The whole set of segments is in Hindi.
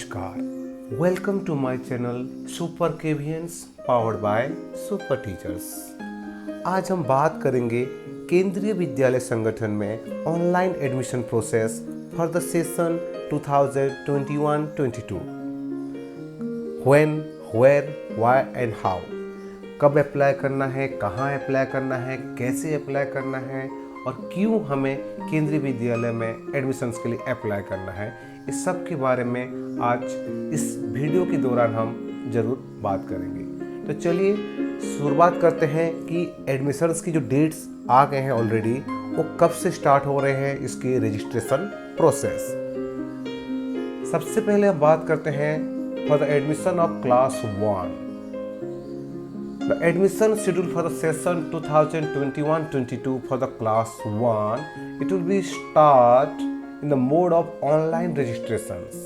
नमस्कार, welcome to my channel super केवियंस पावर्ड बाय सुपर टीचर्स। आज हम बात करेंगे केंद्रीय विद्यालय संगठन में online admission process for the session 2021-22। When, where, why and how. कब अप्लाई करना है, कहाँ अप्लाई करना है, कैसे अप्लाई करना है और क्यों हमें केंद्रीय विद्यालय में एडमिशन्स के लिए अप्लाई करना है, इस सब के बारे में आज इस वीडियो के दौरान हम ज़रूर बात करेंगे। तो चलिए शुरुआत करते हैं कि एडमिशन्स की जो डेट्स आ गए हैं ऑलरेडी, वो कब से स्टार्ट हो रहे हैं इसके रजिस्ट्रेशन प्रोसेस। सबसे पहले हम बात करते हैं for the admission of class 1। The admission schedule for the session 2021-22 for the class 1, it will be start in the mode of online registrations,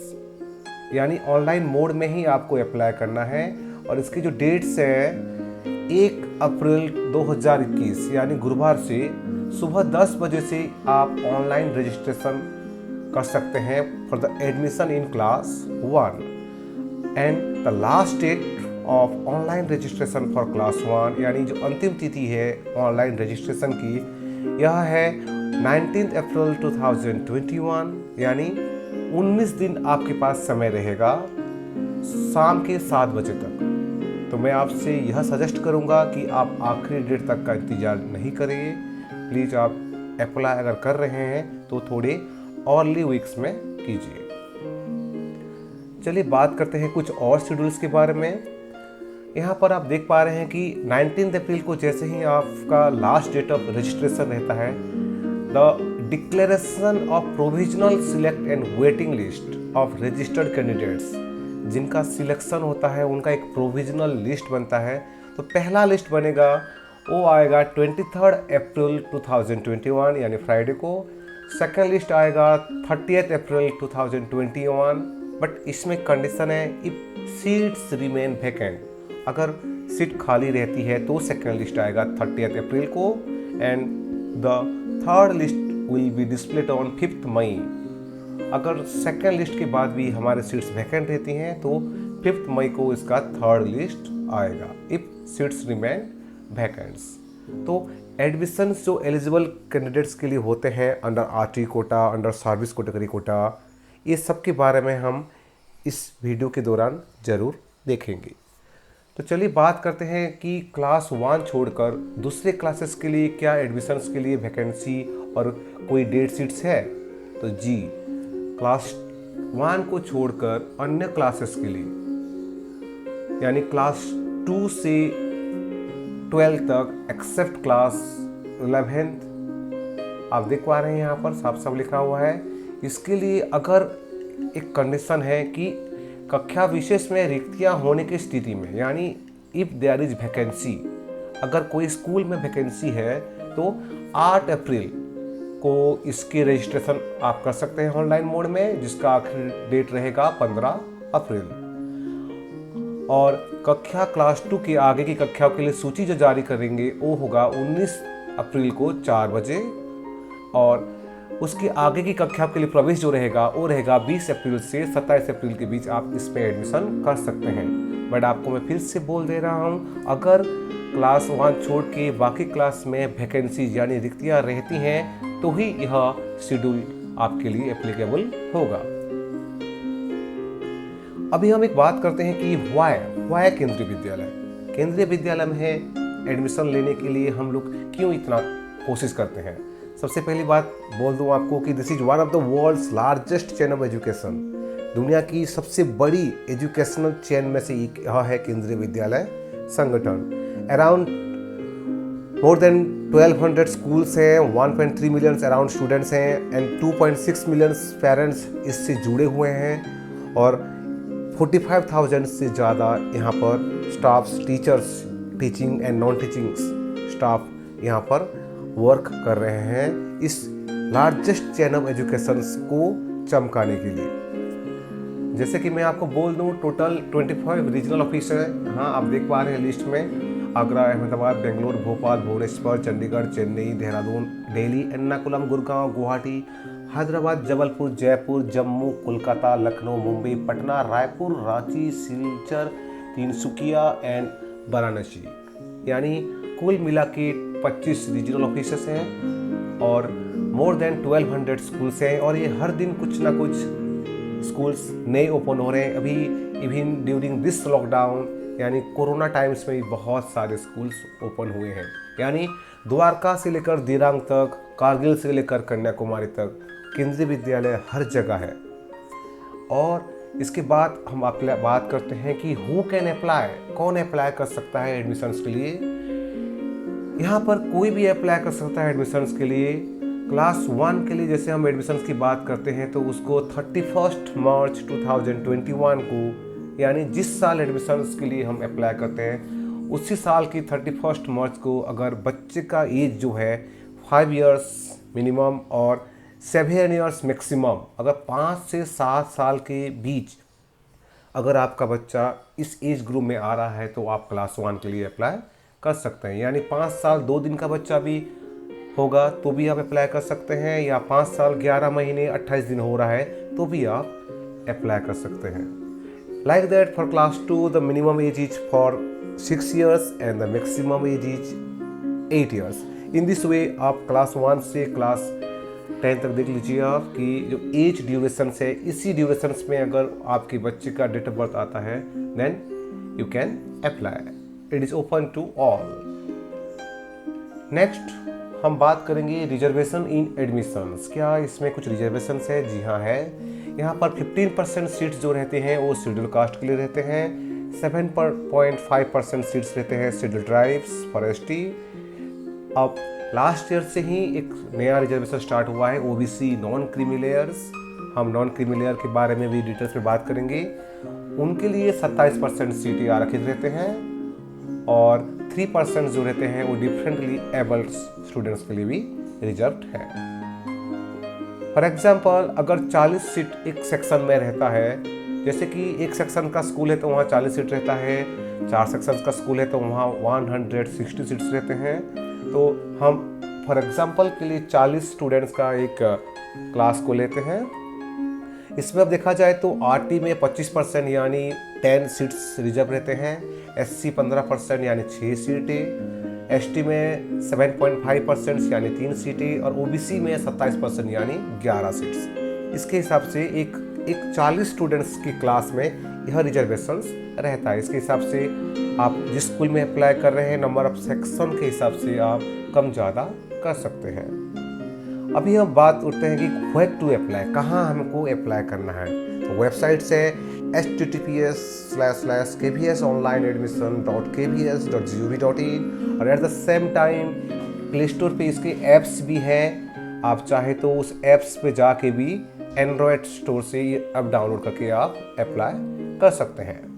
यानी ऑनलाइन मोड में ही आपको अप्लाई करना है। और इसकी जो डेट्स है 1 अप्रैल 2021 यानी गुरुवार से सुबह 10 बजे से आप ऑनलाइन रजिस्ट्रेशन कर सकते हैं for the admission in class 1। And the last date of online registration for class 1 यानी जो अंतिम तिथि है ऑनलाइन रजिस्ट्रेशन की, यह है 19 अप्रैल 2021 यानी 19 दिन आपके पास समय रहेगा शाम के 7 बजे तक। तो मैं आपसे यह सजेस्ट करूंगा कि आप आखिरी डेट तक का इंतज़ार नहीं करिए। प्लीज़ आप अप्लाई अगर कर रहे हैं तो थोड़े अर्ली वीक्स में कीजिए। चलिए बात करते हैं कुछ और शेड्यूल्स के बारे में। यहाँ पर आप देख पा रहे हैं कि 19 अप्रैल को जैसे ही आपका लास्ट डेट ऑफ रजिस्ट्रेशन रहता है, the declaration of provisional select and waiting list of registered candidates, जिनका सिलेक्शन होता है उनका एक प्रोविजनल लिस्ट बनता है। तो पहला लिस्ट बनेगा वो आएगा 23 अप्रैल 2021 यानी फ्राइडे को। सेकेंड लिस्ट आएगा 30 अप्रैल 2021, बट इसमें कंडीशन है इफ सीट्स रिमेन वैकेंट, अगर सीट खाली रहती है तो सेकेंड लिस्ट आएगा 30 अप्रैल को। And the third list will be displayed on 5 मई। अगर सेकेंड लिस्ट के बाद भी हमारे सीट्स वैकेंट रहती हैं तो 5 मई को इसका थर्ड लिस्ट आएगा इफ सीट्स रिमेन वैकेंट्स। तो एडमिशन्स जो एलिजिबल कैंडिडेट्स के लिए होते हैं under RT quota, under service category quota, ये सब के बारे में हम इस वीडियो के दौरान ज़रूर देखेंगे। तो चलिए बात करते हैं कि क्लास 1 छोड़कर दूसरे क्लासेस के लिए क्या एडमिशन्स के लिए वैकेंसी और कोई डेट सीट्स है। तो जी, क्लास 1 को छोड़कर अन्य क्लासेस के लिए यानी क्लास 2 से 12 तक एक्सेप्ट क्लास 11th, आप देख पा रहे हैं यहाँ पर साफ साफ लिखा हुआ है। इसके लिए अगर एक कंडीशन है कि कक्षा विशेष में रिक्तियां होने की स्थिति में, यानी इफ देयर इज वैकेंसी, अगर कोई स्कूल में वैकेंसी है तो 8 अप्रैल को इसकी रजिस्ट्रेशन आप कर सकते हैं ऑनलाइन मोड में, जिसका आखिरी डेट रहेगा 15 अप्रैल। और कक्षा क्लास 2 के आगे की कक्षाओं के लिए सूची जो जारी करेंगे वो होगा 19 अप्रैल को 4 बजे। और उसके आगे की कक्षा के लिए प्रवेश जो रहेगा वो रहेगा 20 अप्रैल से 27 अप्रैल के बीच आप इस पे एडमिशन कर सकते हैं। बट आपको मैं फिर से बोल दे रहा हूँ, अगर क्लास 1 छोड़ के बाकी क्लास में वैकेंसी यानी रिक्तियाँ रहती हैं तो ही यह शेड्यूल आपके लिए एप्लीकेबल होगा। अभी हम एक बात करते हैं कि वाई केंद्रीय विद्यालय। केंद्रीय विद्यालय में एडमिशन लेने के लिए हम लोग क्यों इतना कोशिश करते हैं। सबसे पहली बात बोल दूं आपको कि this is one of the world's largest chain of education. दुनिया की सबसे बड़ी एजुकेशनल चेन में से एक यह है केंद्रीय विद्यालय संगठन। अराउंड मोर देन 1200 स्कूल्स हैं, 1.3 मिलियन अराउंड स्टूडेंट्स हैं एंड 2.6 मिलियन पेरेंट्स इससे जुड़े हुए हैं। और 45,000 से ज़्यादा यहाँ पर staffs, teachers, teaching and non teaching staff यहाँ पर वर्क कर रहे हैं इस लार्जेस्ट चेन ऑफ एजुकेशन को चमकाने के लिए। जैसे कि मैं आपको बोल दूं, टोटल 25 रीजनल ऑफिस हैं। हाँ, आप देख पा रहे हैं लिस्ट में आगरा, अहमदाबाद, बेंगलोर, भोपाल, भुवनेश्वर, चंडीगढ़, चेन्नई, देहरादून, दिल्ली, एर्नाकुलम, गुड़गांव, गुवाहाटी, हैदराबाद, जबलपुर, जयपुर, जम्मू, कोलकाता, लखनऊ, मुंबई, पटना, रायपुर, रांची, सिलचर, तिनसुकिया एंड वाराणसी। यानी कुल मिला के 25 रीजनल ऑफिसेस हैं और मोर देन 1200 स्कूल्स हैं और ये हर दिन कुछ ना कुछ स्कूल्स नए ओपन हो रहे हैं। अभी इवन ड्यूरिंग दिस लॉकडाउन यानी कोरोना टाइम्स में भी बहुत सारे स्कूल्स ओपन हुए हैं। यानी द्वारका से लेकर दिरांग तक, कारगिल से लेकर कन्याकुमारी तक केंद्रीय विद्यालय हर जगह है। और इसके बाद हम बात करते हैं कि हु कैन अप्लाई, कौन अप्लाई कर सकता है एडमिशन्स के लिए। यहाँ पर कोई भी अप्लाई कर सकता है एडमिशन्स के लिए। क्लास 1 के लिए जैसे हम एडमिशन्स की बात करते हैं तो उसको 31 मार्च 2021 को, यानी जिस साल एडमिशन्स के लिए हम अप्लाई करते हैं उसी साल की 31 मार्च को अगर बच्चे का एज जो है 5 इयर्स मिनिमम और 7 इयर्स मैक्सिमम, अगर 5 से 7 साल के बीच अगर आपका बच्चा इस एज ग्रुप में आ रहा है तो आप क्लास 1 के लिए अप्लाई कर सकते हैं। यानी 5 साल 2 दिन का बच्चा भी होगा तो भी आप अप्लाई कर सकते हैं, या 5 साल 11 महीने 28 दिन हो रहा है तो भी आप अप्लाई कर सकते हैं। Like that for class 2 the minimum age is for 6 years and the maximum age is 8 years. In this way आप क्लास 1 से क्लास 10 तक देख लीजिए आप कि जो एज ड्यूरेशन है इसी ड्यूरेशन में अगर आपके बच्चे का डेट ऑफ बर्थ आता है then you can apply, it is open to all. Next हम बात करेंगे रिजर्वेशन इन एडमिशन्स। क्या इसमें कुछ रिजर्वेशन है? जी हाँ है। यहाँ पर 15% सीट्स जो रहते हैं वो शेड्यूल कास्ट के लिए रहते हैं, 7.5% सीट्स रहते हैं शेड्यूल ट्राइब्स फॉर एसटी। अब लास्ट ईयर से ही एक नया रिजर्वेशन स्टार्ट हुआ है ओबीसी नॉन क्रीमी लेयर्स। हम नॉन क्रीमी लेयर के बारे में भी डिटेल्स में बात करेंगे। उनके लिए 27% सीटें आरक्षित रहते हैं और 3% जो रहते हैं वो डिफरेंटली एबल्ड स्टूडेंट्स के लिए भी रिजर्व्ड है। फॉर एग्जाम्पल अगर 40 सीट एक सेक्शन में रहता है, जैसे कि एक सेक्शन का स्कूल है तो वहाँ 40 सीट रहता है, 4 सेक्शन का स्कूल है तो वहाँ 160 सीट्स रहते हैं। तो हम फॉर एग्जाम्पल के लिए 40 स्टूडेंट्स का एक क्लास को लेते हैं। इसमें अब देखा जाए तो आरटी में 25% यानी 10 सीट्स रिजर्व रहते हैं, एससी 15% यानी 6 सीटें, एसटी में 7.5% यानी 3 सीटें और ओबीसी में 27% यानी 11 सीट्स। इसके हिसाब से एक 40 स्टूडेंट्स की क्लास में यह रिजर्वेशंस रहता है। इसके हिसाब से आप जिस स्कूल में अप्लाई कर रहे हैं नंबर ऑफ सेक्शन के हिसाब से आप कम ज़्यादा कर सकते हैं। अभी हम बात करते हैं कि व्हेयर टू अप्लाई, कहाँ हमको अप्लाई करना है। तो वेबसाइट से https://kvsonlineadmission.kvs.gov.in और at the same time play store पे इसके ऐप्स भी हैं। आप चाहे तो उस ऐप्स पे जाके भी एंड्रॉयड स्टोर से ये ऐप डाउनलोड करके आप अप्लाई कर सकते हैं।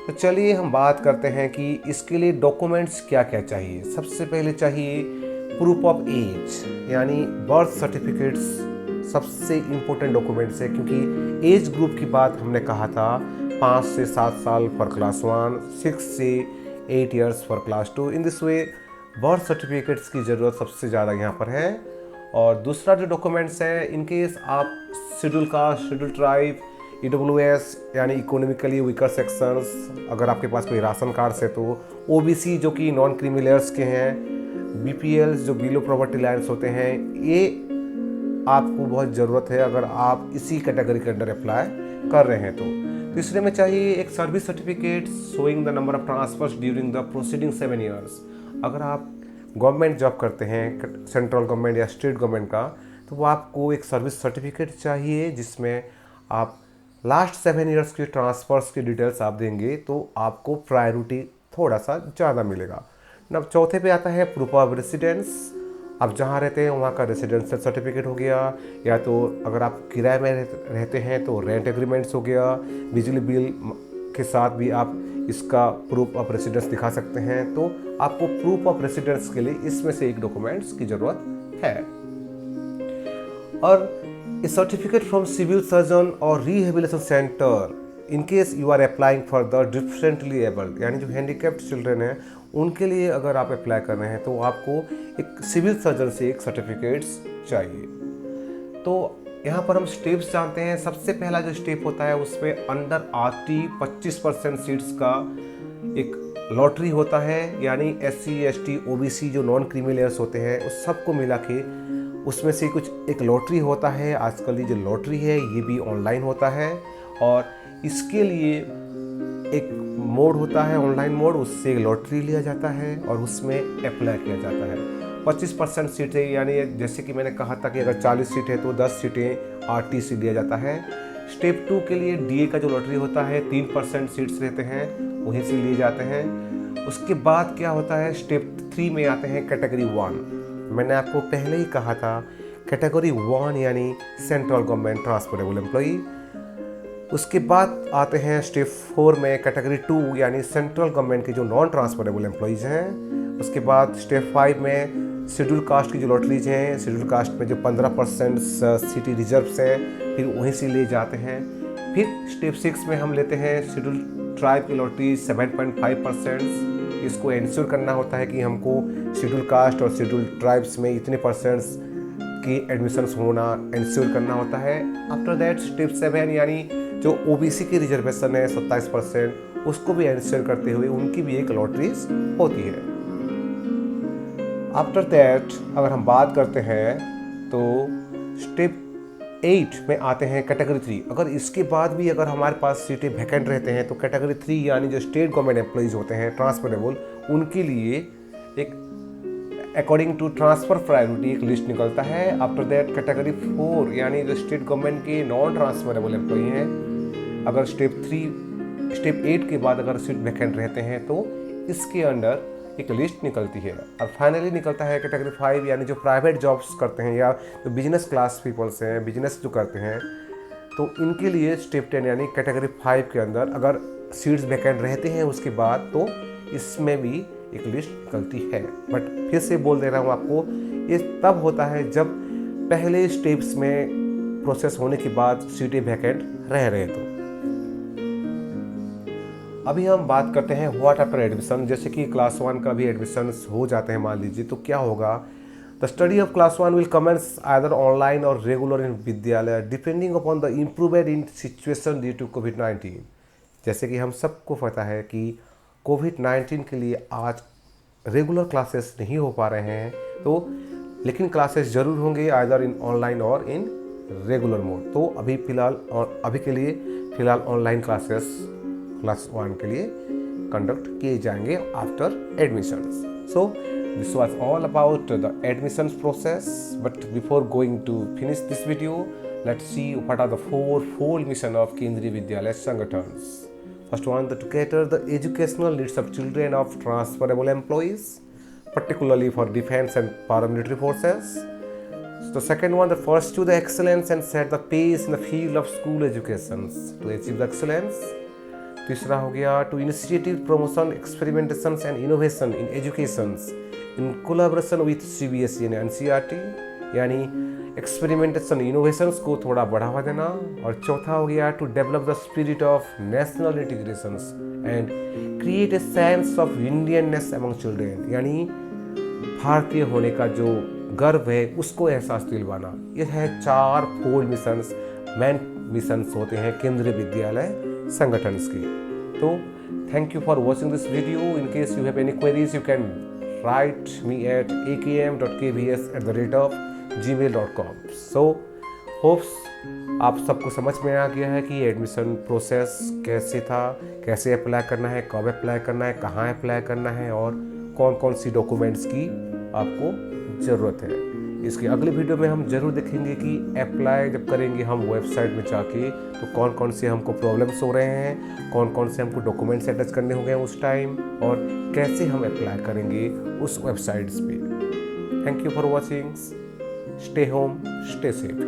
तो चलिए हम बात करते हैं कि इसके लिए डॉक्यूमेंट्स क्या क्या चाहिए। सबसे पहले चाहिए प्रूफ ऑफ एज, यानी बर्थ सर्टिफिकेट्स सबसे इम्पोर्टेंट डॉक्यूमेंट्स है, क्योंकि एज ग्रुप की बात हमने कहा था 5 से 7 साल फॉर क्लास 1, 6 से 8 years for class 2। In this way birth certificates की ज़रूरत सबसे ज़्यादा यहाँ पर है। और दूसरा जो डॉक्यूमेंट्स है, इनकेस आप schedule caste, schedule tribe, EWS यानी इकोनॉमिकली वीकर सेक्शंस, अगर आपके पास कोई राशन कार्ड है तो OBC जो कि नॉन क्रीमी लेयर्स के हैं, BPL जो बिलो प्रॉपर्टी लाइन्स होते हैं, ये आपको बहुत ज़रूरत है अगर आप इसी कैटेगरी के अंडर अप्लाई कर रहे हैं तो। तीसरे में चाहिए एक service certificate showing the number of transfers during the proceeding 7 years. अगर आप गवर्नमेंट जॉब करते हैं, सेंट्रल गवर्नमेंट या स्टेट गवर्नमेंट का, तो वो आपको एक सर्विस सर्टिफिकेट चाहिए जिसमें आप लास्ट 7 इयर्स के ट्रांसफर्स की डिटेल्स आप देंगे तो आपको प्रायोरिटी थोड़ा सा ज़्यादा मिलेगा। अब चौथे पे आता है प्रूफ ऑफ रेसिडेंस। आप जहाँ रहते हैं वहाँ का रेसिडेंशियल सर्टिफिकेट हो गया, या तो अगर आप किराए में रहते हैं तो रेंट एग्रीमेंट्स हो गया, बिजली बिल के साथ भी आप इसका प्रूफ ऑफ रेसिडेंस दिखा सकते हैं। तो आपको प्रूफ ऑफ रेसिडेंस के लिए इसमें से एक डॉक्यूमेंट्स की ज़रूरत है। और a certificate from civil surgeon और rehabilitation center in case you are applying for the differently abled, यानी जो handicapped children हैं उनके लिए अगर आप अप्लाई कर रहे हैं तो आपको एक सिविल सर्जन से एक सर्टिफिकेट्स चाहिए। तो यहाँ पर हम स्टेप्स जानते हैं। सबसे पहला जो स्टेप होता है उसमें अंडर आरटी 25% सीट्स का एक लॉटरी होता है, यानी SC ST OBC जो नॉन क्रीमी लेयर्स होते हैं उस सबको मिला के उसमें से कुछ एक लॉटरी होता है। आजकल ये जो लॉटरी है ये भी ऑनलाइन होता है और इसके लिए एक मोड होता है, ऑनलाइन मोड, उससे लॉटरी लिया जाता है और उसमें अप्लाई किया जाता है। 25% सीटें, यानी जैसे कि मैंने कहा था कि अगर 40 सीट है तो 10 सीटें RT से लिया जाता है। स्टेप 2 के लिए DA का जो लॉटरी होता है 3% सीट्स रहते हैं, वहीं से लिए जाते हैं। उसके बाद क्या होता है, स्टेप 3 में आते हैं कैटेगरी 1। मैंने आपको पहले ही कहा था कैटेगरी 1 यानी सेंट्रल गवर्नमेंट ट्रांसफरेबल एम्प्लॉई। उसके बाद आते हैं स्टेप 4 में कैटेगरी 2 यानी सेंट्रल गवर्नमेंट के जो नॉन ट्रांसफरेबल एम्प्लॉइज़ हैं। उसके बाद स्टेप 5 में शेड्यूल कास्ट की जो लॉटरीज हैं, शेड्यूल कास्ट में जो 15% सिटी रिजर्व्स हैं, फिर वहीं से ले जाते हैं। फिर स्टेप 6 में हम लेते हैं शेड्यूल ट्राइब की लॉटरी 7.5%। इसको इंश्योर करना होता है कि हमको शेड्यूल कास्ट और शेड्यूल ट्राइब्स में इतने परसेंट्स की एडमिशन्स होना इंश्योर करना होता है। आफ्टर दैट स्टेप 7 यानी जो OBC की रिजर्वेशन है 27%, उसको भी इंश्योर करते हुए उनकी भी एक लॉटरीज होती है। आफ्टर दैट अगर हम बात करते हैं तो स्टेप 8 में आते हैं कैटेगरी 3। अगर इसके बाद भी अगर हमारे पास सीटें वैकेंट रहते हैं तो कैटेगरी 3 यानी जो स्टेट गवर्नमेंट एम्प्लॉइज़ होते हैं ट्रांसफरेबल, उनके लिए एक अकॉर्डिंग टू ट्रांसफ़र प्रायोरिटी एक लिस्ट निकलता है। आफ्टर दैट कैटेगरी 4 यानी जो स्टेट गवर्नमेंट के नॉन ट्रांसफरेबल एम्प्लॉई हैं, अगर स्टेप 8 के बाद अगर सीट वैकेंट रहते हैं तो इसके अंडर एक लिस्ट निकलती है। और फाइनली निकलता है कैटेगरी 5 यानी जो प्राइवेट जॉब्स करते हैं या जो बिजनेस क्लास पीपल्स हैं, बिजनेस जो करते हैं, तो इनके लिए स्टेप 10 यानी कैटेगरी 5 के अंदर अगर सीट्स वैकेंट रहते हैं उसके बाद तो इसमें भी एक लिस्ट निकलती है। बट फिर से बोल दे रहा हूँ आपको, ये तब होता है जब पहले स्टेप्स में प्रोसेस होने के बाद सीटें वैकेंट रह रहे तो। अभी हम बात करते हैं व्हाट आफ्टर एडमिशन। जैसे कि क्लास 1 का भी एडमिशन हो जाते हैं मान लीजिए, तो क्या होगा, the study of class 1 will commence either online और regular in vidyalaya depending upon the improvement in situation due to कोविड-19। जैसे कि हम सबको पता है कि कोविड-19 के लिए आज रेगुलर क्लासेस नहीं हो पा रहे हैं, तो लेकिन क्लासेस ज़रूर होंगे आइदर इन ऑनलाइन और इन रेगुलर मोड। तो अभी के लिए फ़िलहाल ऑनलाइन क्लासेस क्लास 1 के लिए कंडक्ट किए जाएंगे after admissions. So this was all about the admissions process, but before going to finish this video, let's see what are the 4 mission of Kendriya Vidyalaya संगठन्स। First one, to cater the educational needs of children of transferable employees, particularly for defense and paramilitary forces. The second one, to pursue the excellence and set the pace in the field of school education to achieve the excellence. तीसरा हो गया, to initiative promotion experimentations and innovation in educations in collaboration with CBSE and NCERT, यानी एक्सपेरिमेंटेशन इनोवेशंस को थोड़ा बढ़ावा देना। और चौथा हो गया, to develop the spirit of national integrations and create a sense of Indianness among children, यानी भारतीय होने का जो गर्व है उसको एहसास दिलवाना। ये है 4 मिशंस, मेन मिशंस होते हैं केंद्रीय विद्यालय संगठन्स के। तो thank you for watching this video. In case you have any queries you can write me at akm.kvs@gmail.com। So hopes आप सबको समझ में आ गया है कि एडमिशन प्रोसेस कैसे था, कैसे अप्लाई करना है, कब अप्लाई करना है, कहाँ अप्लाई करना है और कौन कौन सी डॉक्यूमेंट्स की आपको ज़रूरत है। इसके अगले वीडियो में हम ज़रूर देखेंगे कि अप्लाई जब करेंगे हम वेबसाइट में जाके तो कौन कौन से हमको प्रॉब्लम्स हो रहे हैं, कौन कौन से हमको डॉक्यूमेंट्स अटैच करने होंगे उस टाइम, और कैसे हम अप्लाई करेंगे उस वेबसाइट्स पे। Thank you for watching. Stay home, stay safe.